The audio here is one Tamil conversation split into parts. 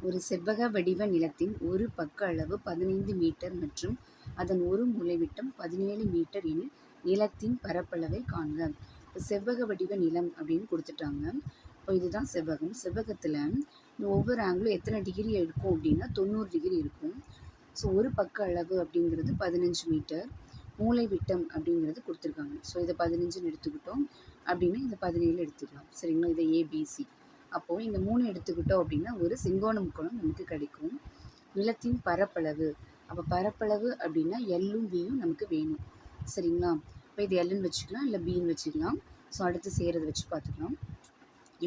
ஒரு செவ்வக வடிவ நிலத்தின் ஒரு பக்க அளவு 15 மீட்டர் மற்றும் அதன் ஒரு மூலைவிட்டம் 17 மீட்டர் எனில் நிலத்தின் பரப்பளவை காண்க. செவ்வக வடிவ நிலம் அப்படின்னு கொடுத்துட்டாங்க. இப்போ இதுதான் செவ்வகம். செவ்வகத்தில் ஒவ்வொரு ஆங்கிளும் எத்தனை டிகிரி இருக்கும் அப்படின்னா 90 டிகிரி இருக்கும். ஸோ ஒரு பக்க அளவு அப்படிங்கிறது 15 மீட்டர், மூலை விட்டம் அப்படிங்கிறது கொடுத்துருக்காங்க. ஸோ இதை 15ன்னு எடுத்துக்கிட்டோம் அப்படின்னா இதை 17 எடுத்துக்கலாம். சரிங்களா? இதை ஏபிசி. அப்போது இந்த 3 எடுத்துக்கிட்டோம் அப்படின்னா ஒரு செங்கோண முக்கோணம் நமக்கு கிடைக்கும். நிலத்தின் பரப்பளவு, அப்போ பரப்பளவு அப்படின்னா எல்லும் பியும் நமக்கு வேணும். சரிங்களா? இப்போ இது எல்லுன்னு வச்சுக்கலாம், இல்லை பின்னு வச்சுக்கலாம். ஸோ அடுத்து செய்கிறத வச்சு பார்த்துக்கலாம்.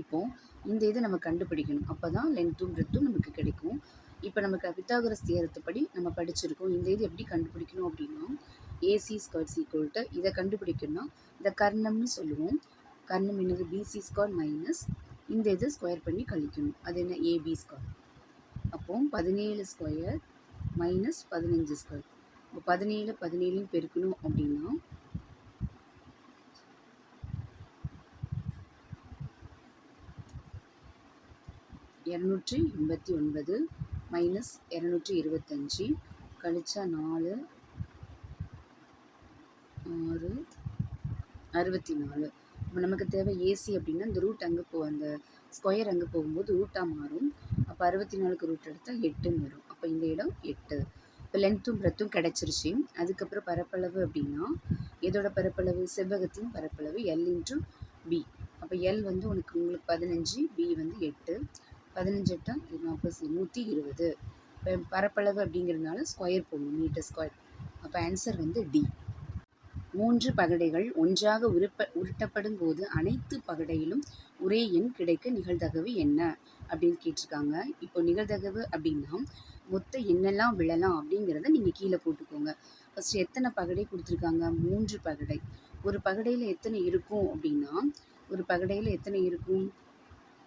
இப்போது இந்த இதை நம்ம கண்டுபிடிக்கணும். அப்போ தான் லென்த்தும் பிரெத்தும் நமக்கு கிடைக்கும். இப்போ நமக்கு பித்தாகரஸ் தியரத்துப்படி நம்ம படிச்சிருக்கோம். இந்த இது எப்படி கண்டுபிடிக்கணும் அப்படின்னா ஏசி ஸ்கொயர் ஈக்குவல் டு இதை கண்டுபிடிக்கணும்னா இந்த கர்ணம்னு சொல்லுவோம். கர்ணம் என்னது? பிசி ஸ்கொயர் மைனஸ் இந்த இது ஸ்கொயர் பண்ணி கழிக்கணும். அது என்ன? AB square. அப்போது 17 ஸ்கொயர் மைனஸ் 15 ஸ்கொயர். இப்போ 17 பெருக்கணும் அப்படின்னா 289 மைனஸ் 225 கழிச்சா 4 6 64. இப்போ நமக்கு தேவை ஏசி அப்படின்னா இந்த ரூட் அங்கே அந்த ஸ்கொயர் அங்கே போகும்போது ரூட்டாக மாறும். அப்போ 64க்கு ரூட் எடுத்தால் 8ன்னு வரும். அப்போ இந்த இடம் 8. இப்போ லென்த்தும் பிரெத்தும் கிடச்சிருச்சு. அதுக்கப்புறம் பரப்பளவு அப்படின்னா இதோட பரப்பளவு செவ்வகத்தின் பரப்பளவு எல் இன்ட்டு பி. அப்போ எல் வந்து உங்களுக்கு 15, பி வந்து 8. 15 8 40 120. இப்போ பரப்பளவு அப்படிங்கிறதுனால ஸ்கொயர் போடணும், மீட்டர் ஸ்கொயர். அப்போ ஆன்சர் வந்து டி. 3 பகடைகள் ஒன்றாக உருட்டப்படும் போது அனைத்து பகடையிலும் ஒரே எண் கிடைக்க நிகழ்தகவு என்ன அப்படின்னு கேட்டிருக்காங்க. இப்போ நிகழ்தகவு அப்படின்னா மொத்த எண்ணெல்லாம் விழலாம் அப்படிங்கிறத நீங்கள் கீழே போட்டுக்கோங்க. ஃபஸ்ட்டு எத்தனை பகடை கொடுத்துருக்காங்க? 3 பகடை. ஒரு பகடையில் எத்தனை இருக்கும் அப்படின்னா ஒரு பகடையில் எத்தனை இருக்கும்?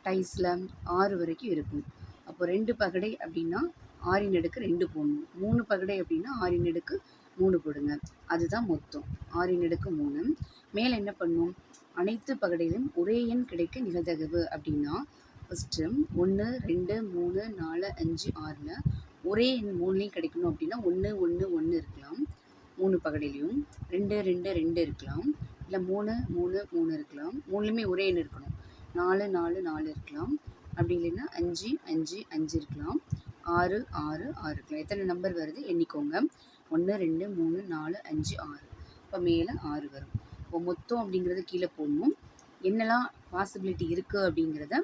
டைஸில் 6 வரைக்கும் இருக்கும். அப்போ 2 பகடை அப்படின்னா 6 2 போடணும். 3 பகடை அப்படின்னா 6 3 போடுங்க. அதுதான் மொத்தம் 6 3. மேலே என்ன பண்ணும்? அனைத்து பகடையிலும் ஒரே எண் கிடைக்க நிகழ்தகவு அப்படின்னா ஃபஸ்ட்டு 1 2 3 4 5 6ல் ஒரே எண் 3லையும் கிடைக்கணும் அப்படின்னா 1 1 1 இருக்கலாம் 3 பகடையிலையும், 2 2 2 இருக்கலாம், இல்லை 3 3 3 இருக்கலாம். 3லையுமே ஒரே எண் இருக்கணும். 4 4 4 இருக்கலாம். அப்படி இல்லைன்னா 5 5 5 இருக்கலாம். 6 6 6 இருக்கலாம். எத்தனை நம்பர் வருது எண்ணிக்கோங்க. 1 2 3 4 5 6. இப்போ மேலே 6 வரும். இப்போ மொத்தம் அப்படிங்கிறத கீழே போடணும். என்னெல்லாம் பாசிபிலிட்டி இருக்குது அப்படிங்கிறத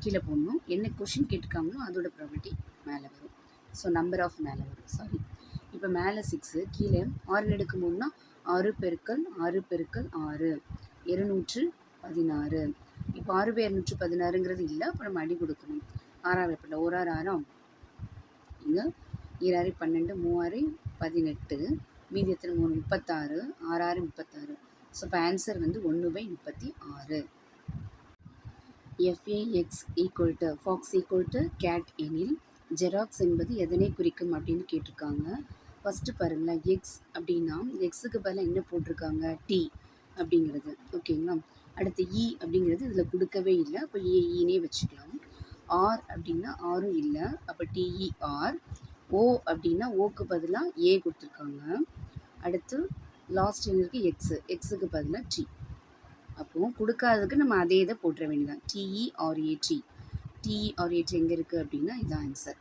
கீழே போடணும். என்ன கொஷின் கேட்டிருக்காங்களோ அதோட ப்ராபர்ட்டி மேலே வரும். ஸோ நம்பர் ஆஃப் மேலே வரும். சாரி, இப்போ மேலே 6, கீழே 6 எடுக்கும்போதுனா 6 பெருக்கல் 6 பெருக்கல் 6 216. இப்போ 6 216ங்கிறது இல்லை. அப்போ நம்ம அடி கொடுக்கணும். 6 எப்படி? 1 6 6 இங்கே 2 12 3 18. மீதி எத்தனை? 3 36. 6 36. ஸோ இப்போ ஆன்சர் வந்து 1/36. FAX equal to fox equal to cat எனில் ஜெராக்ஸ் என்பது எதனை குறிக்கும் அப்படின்னு கேட்டிருக்காங்க. ஃபஸ்ட்டு பாருங்களேன், எக்ஸ் அப்படின்னா எக்ஸுக்கு பதிலாக என்ன போட்டிருக்காங்க? டி அப்படிங்கிறது. ஓகேங்களா? அடுத்து இ அப்படிங்கிறது இதில் கொடுக்கவே இல்லை. அப்போ ஏஇனே வச்சுக்கலாம். ஆர் அப்படின்னா ஆரும் இல்லை. அப்போ டிஇஆர். ஓ அப்படின்னா ஓக்கு பதிலாக ஏ கொடுத்துருக்காங்க. அடுத்து லாஸ்ட் என்ன இருக்குது? எக்ஸுக்கு பதிலாக டி. அப்போது கொடுக்காததுக்கு நம்ம அதே இதை போட்டுற வேண்டியதான். டிஇஆர்ஏடி. டிஇஆர்ஏடி எங்கே இருக்குது அப்படின்னா இதுதான் ஆன்சர்.